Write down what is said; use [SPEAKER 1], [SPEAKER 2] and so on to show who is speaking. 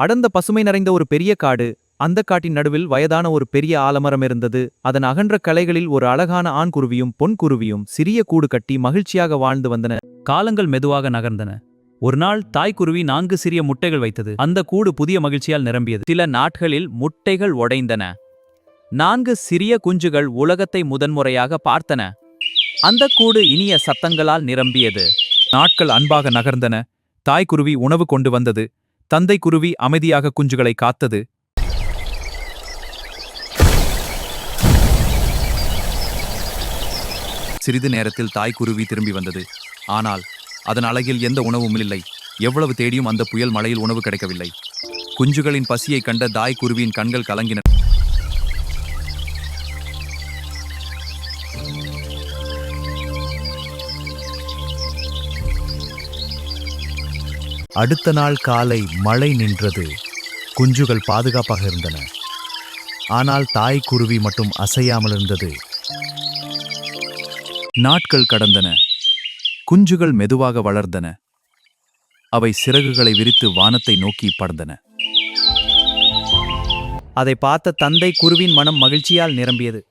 [SPEAKER 1] அடர்ந்த பசுமை நிறைந்த ஒரு பெரிய காடு. அந்த காட்டின் நடுவில் வயதான ஒரு பெரிய ஆலமரம் இருந்தது. அதன் அகன்ற கலைகளில் ஒரு அழகான ஆண் குருவியும் பொன் குருவியும் சிறிய கூடு கட்டி மகிழ்ச்சியாக வாழ்ந்து வந்தன. காலங்கள் மெதுவாக நகர்ந்தன. ஒரு நாள் தாய்க்குருவி 4 சிறிய முட்டைகள் வைத்தது. அந்த கூடு புதிய மகிழ்ச்சியால் நிரம்பியது. சில நாட்களில் முட்டைகள் உடைந்தன. 4 சிறிய குஞ்சுகள் உலகத்தை முதன்முறையாக பார்த்தன. அந்த கூடு இனிய சத்தங்களால் நிரம்பியது. நாட்கள் அன்பாக நகர்ந்தன. தாய்க்குருவி உணவு கொண்டு வந்தது. தந்தை குருவி அமைதியாக குஞ்சுகளை காத்தது. சிறிது நேரத்தில் தாய்க்குருவி திரும்பி வந்தது. ஆனால் அதன் அலகில் எந்த உணவும் இல்லை. எவ்வளவு தேடியும் அந்த புயல் மழையில் உணவு கிடைக்கவில்லை. குஞ்சுகளின் பசியை கண்ட தாய்க்குருவியின் கண்கள் கலங்கின.
[SPEAKER 2] அடுத்த நாள் காலை மழை நின்றது. குஞ்சுகள் பாதுகாப்பாக இருந்தன. ஆனால் தாய்க்குருவி மட்டும் அசையாமல் இருந்தது.
[SPEAKER 1] நாட்கள் கடந்தன. குஞ்சுகள் மெதுவாக வளர்ந்தன. அவை சிறகுகளை விரித்து வானத்தை நோக்கி பறந்தன. அதை பார்த்த தந்தை குருவின் மனம் மகிழ்ச்சியால் நிரம்பியது.